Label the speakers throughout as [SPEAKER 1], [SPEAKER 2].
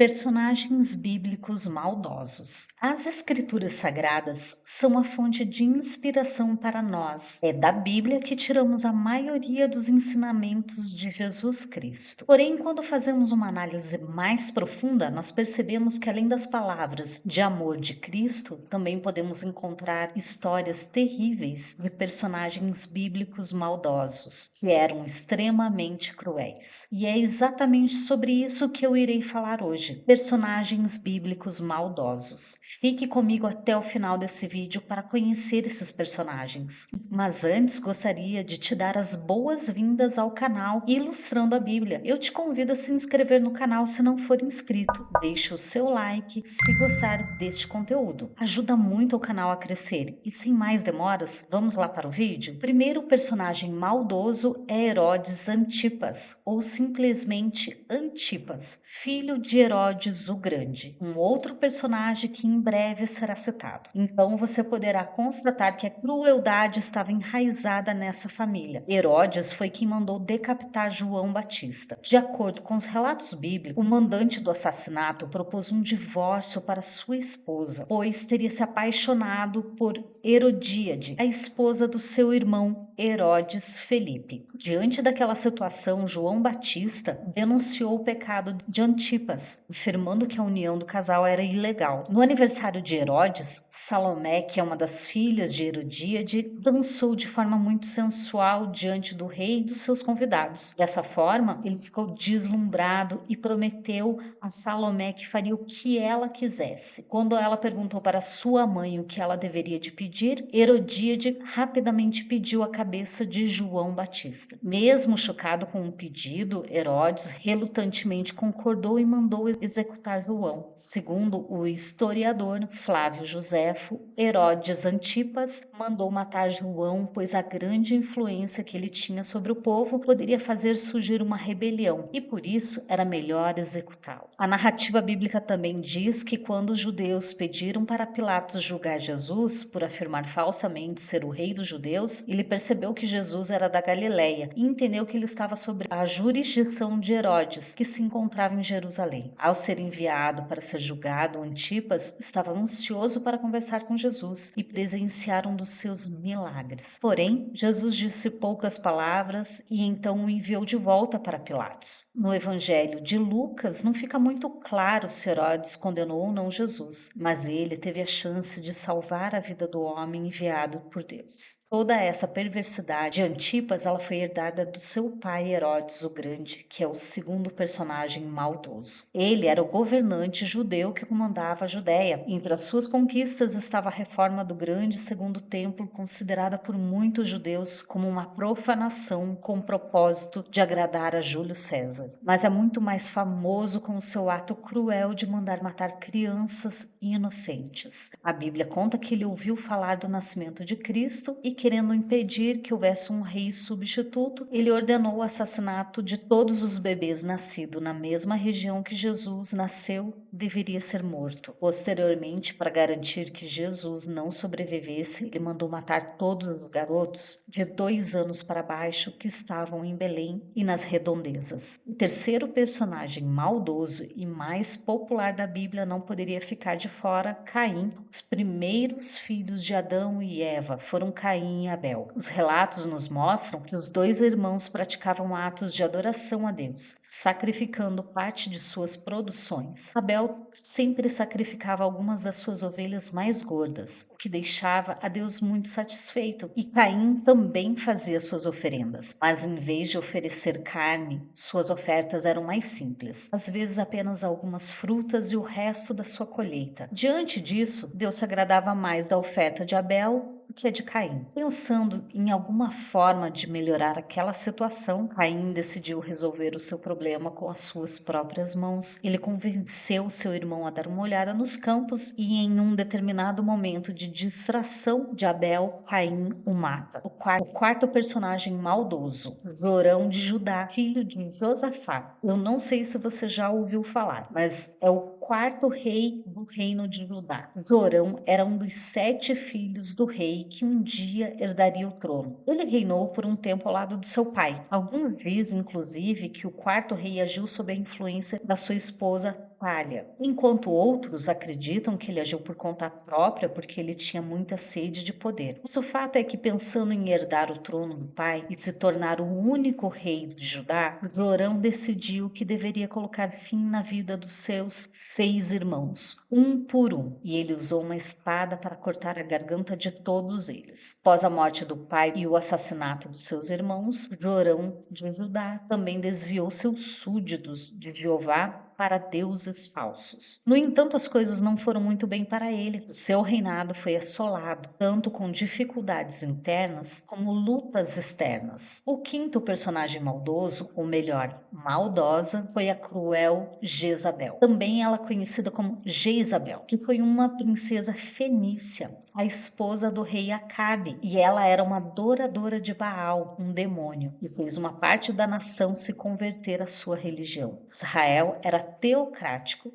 [SPEAKER 1] Personagens bíblicos maldosos. As escrituras sagradas são a fonte de inspiração para nós. É da Bíblia que tiramos a maioria dos ensinamentos de Jesus Cristo. Porém, quando fazemos uma análise mais profunda, nós percebemos que além das palavras de amor de Cristo, também podemos encontrar histórias terríveis de personagens bíblicos maldosos, que eram extremamente cruéis. E é exatamente sobre isso que eu irei falar hoje. Personagens bíblicos maldosos. Fique comigo até o final desse vídeo para conhecer esses personagens. Mas antes gostaria de te dar as boas-vindas ao canal Ilustrando a Bíblia. Eu te convido a se inscrever no canal se não for inscrito. Deixe o seu like se gostar deste conteúdo. Ajuda muito o canal a crescer. E sem mais demoras, vamos lá para o vídeo? O primeiro personagem maldoso é Herodes Antipas, ou simplesmente Antipas, filho de Herodes o Grande, um outro personagem que em breve será citado. Então você poderá constatar que a crueldade estava enraizada nessa família. Herodes foi quem mandou decapitar João Batista. De acordo com os relatos bíblicos, o mandante do assassinato propôs um divórcio para sua esposa, pois teria se apaixonado por Herodíade, a esposa do seu irmão Herodes Felipe. Diante daquela situação, João Batista denunciou o pecado de Antipas, afirmando que a união do casal era ilegal. No aniversário de Herodes, Salomé, que é uma das filhas de Herodíade, dançou de forma muito sensual diante do rei e dos seus convidados. Dessa forma, ele ficou deslumbrado e prometeu a Salomé que faria o que ela quisesse. Quando ela perguntou para sua mãe o que ela deveria de pedir, Herodíade rapidamente pediu a cabeça de João Batista. Mesmo chocado com o pedido, Herodes relutantemente concordou e mandou executar João. Segundo o historiador Flávio Joséfo, Herodes Antipas mandou matar João, pois a grande influência que ele tinha sobre o povo poderia fazer surgir uma rebelião, e por isso era melhor executá-lo. A narrativa bíblica também diz que quando os judeus pediram para Pilatos julgar Jesus por afirmar falsamente ser o rei dos judeus, ele percebeu que Jesus era da Galileia e entendeu que ele estava sob a jurisdição de Herodes, que se encontrava em Jerusalém. Ao ser enviado para ser julgado, Antipas estava ansioso para conversar com Jesus e presenciar um dos seus milagres. Porém, Jesus disse poucas palavras e então o enviou de volta para Pilatos. No Evangelho de Lucas, não fica muito claro se Herodes condenou ou não Jesus, mas ele teve a chance de salvar a vida do homem enviado por Deus. Toda essa perversidade de Antipas, ela foi herdada do seu pai Herodes o Grande, que é o segundo personagem maldoso. Ele era o governante judeu que comandava a Judéia. Entre as suas conquistas estava a reforma do grande segundo templo, considerada por muitos judeus como uma profanação com o propósito de agradar a Júlio César. Mas é muito mais famoso com o seu ato cruel de mandar matar crianças inocentes. A Bíblia conta que ele ouviu falar do nascimento de Cristo e, querendo impedir que houvesse um rei substituto, ele ordenou o assassinato de todos os bebês nascidos na mesma região que Jesus nasceu, deveria ser morto. Posteriormente, para garantir que Jesus não sobrevivesse, ele mandou matar todos os garotos de 2 anos para baixo que estavam em Belém e nas redondezas. O terceiro personagem maldoso e mais popular da Bíblia não poderia ficar de fora: Caim. Os primeiros filhos de Adão e Eva foram Caim e Abel. Os relatos nos mostram que os dois irmãos praticavam atos de adoração a Deus, sacrificando parte de suas produções. Abel sempre sacrificava algumas das suas ovelhas mais gordas, o que deixava a Deus muito satisfeito, e Caim também fazia suas oferendas, mas em vez de oferecer carne, suas ofertas eram mais simples, às vezes apenas algumas frutas e o resto da sua colheita. Diante disso, Deus se agradava mais da oferta de Abel que é de Caim. Pensando em alguma forma de melhorar aquela situação, Caim decidiu resolver o seu problema com as suas próprias mãos. Ele convenceu seu irmão a dar uma olhada nos campos e, em um determinado momento de distração de Abel, Caim o mata. O quarto personagem maldoso, Jorão de Judá, filho de Josafá. Eu não sei se você já ouviu falar, mas é o quarto rei do reino de Judá. Jorão era um dos 7 filhos do rei que um dia herdaria o trono. Ele reinou por um tempo ao lado do seu pai. Alguns dizem, inclusive, que o quarto rei agiu sob a influência da sua esposa falha, enquanto outros acreditam que ele agiu por conta própria porque ele tinha muita sede de poder. Mas o fato é que, pensando em herdar o trono do pai e se tornar o único rei de Judá, Jorão decidiu que deveria colocar fim na vida dos seus 6 irmãos, um por um, e ele usou uma espada para cortar a garganta de todos eles. Após a morte do pai e o assassinato dos seus irmãos, Jorão de Judá também desviou seus súditos de Jeová para deuses falsos. No entanto, as coisas não foram muito bem para ele. O seu reinado foi assolado, tanto com dificuldades internas como lutas externas. O quinto personagem maldoso, ou melhor, maldosa, foi a cruel Jezabel. Também ela conhecida como Jezabel, que foi uma princesa fenícia, a esposa do rei Acabe, e ela era uma adoradora de Baal, um demônio, e fez uma parte da nação se converter à sua religião. Israel era teocrático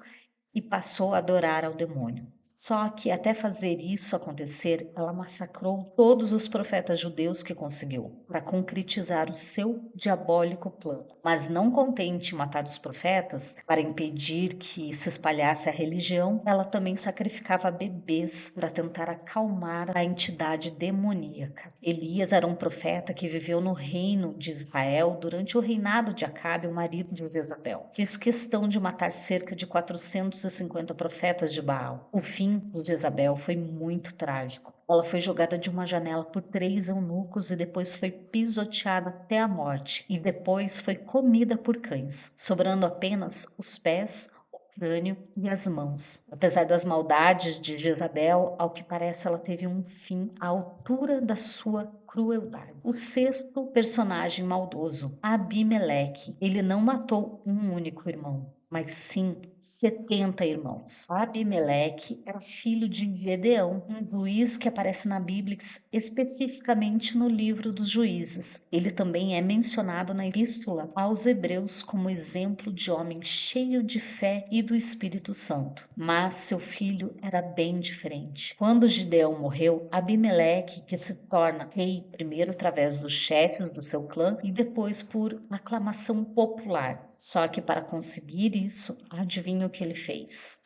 [SPEAKER 1] e passou a adorar ao demônio. Só que, até fazer isso acontecer, ela massacrou todos os profetas judeus que conseguiu, para concretizar o seu diabólico plano. Mas não contente em matar os profetas, para impedir que se espalhasse a religião, ela também sacrificava bebês para tentar acalmar a entidade demoníaca. Elias era um profeta que viveu no reino de Israel durante o reinado de Acabe, o marido de Jezabel. Fez questão de matar cerca de 450 profetas de Baal. O fim de Jezabel foi muito trágico. Ela foi jogada de uma janela por 3 eunucos e depois foi pisoteada até a morte. E depois foi comida por cães, sobrando apenas os pés, o crânio e as mãos. Apesar das maldades de Jezabel, ao que parece ela teve um fim à altura da sua crueldade. O sexto personagem maldoso, Abimeleque. Ele não matou um único irmão, mas sim 70 irmãos. Abimeleque era filho de Gedeão, um juiz que aparece na Bíblia especificamente no livro dos Juízes. Ele também é mencionado na Epístola aos Hebreus como exemplo de homem cheio de fé e do Espírito Santo. Mas seu filho era bem diferente. Quando Gideão morreu, Abimeleque, que se torna rei primeiro através dos chefes do seu clã e depois por aclamação popular. Só que para conseguir isso, adivinha o que ele fez?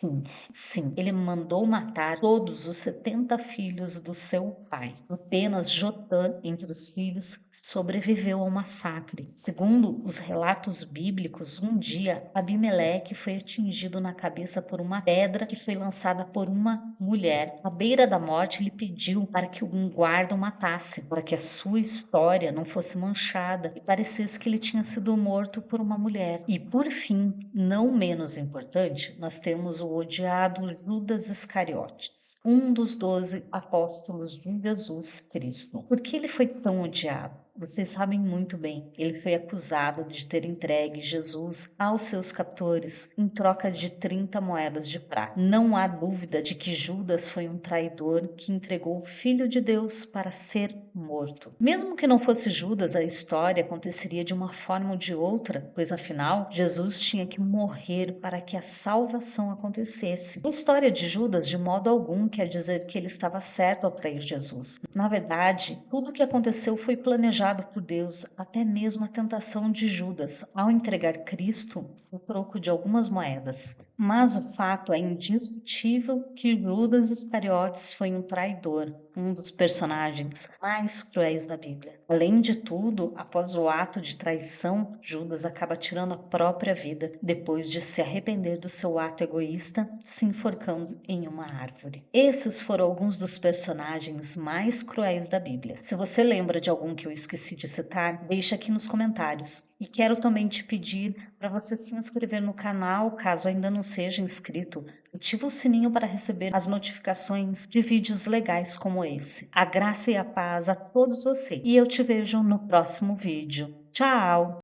[SPEAKER 1] Sim, ele mandou matar todos os 70 filhos do seu pai. Apenas Jotã, entre os filhos, sobreviveu ao massacre. Segundo os relatos bíblicos, um dia Abimeleque foi atingido na cabeça por uma pedra que foi lançada por uma mulher. À beira da morte, ele pediu para que um guarda o matasse, para que a sua história não fosse manchada e parecesse que ele tinha sido morto por uma mulher. E por fim, não menos importante, nós temos o odiado Judas Iscariotes, um dos 12 apóstolos de Jesus Cristo. Por que ele foi tão odiado? Vocês sabem muito bem, ele foi acusado de ter entregue Jesus aos seus captores em troca de 30 moedas de prata. Não há dúvida de que Judas foi um traidor que entregou o Filho de Deus para ser morto. Mesmo que não fosse Judas, a história aconteceria de uma forma ou de outra, pois afinal, Jesus tinha que morrer para que a salvação acontecesse. A história de Judas, de modo algum, quer dizer que ele estava certo ao trair Jesus. Na verdade, tudo o que aconteceu foi planejado por Deus, até mesmo a tentação de Judas ao entregar Cristo no troco de algumas moedas. Mas o fato é indiscutível que Judas Iscariotes foi um traidor, um dos personagens mais cruéis da Bíblia. Além de tudo, após o ato de traição, Judas acaba tirando a própria vida, depois de se arrepender do seu ato egoísta, se enforcando em uma árvore. Esses foram alguns dos personagens mais cruéis da Bíblia. Se você lembra de algum que eu esqueci de citar, deixa aqui nos comentários. E quero também te pedir para você se inscrever no canal, caso ainda não seja inscrito. Ativa o sininho para receber as notificações de vídeos legais como esse. A graça e a paz a todos vocês. E eu te vejo no próximo vídeo. Tchau!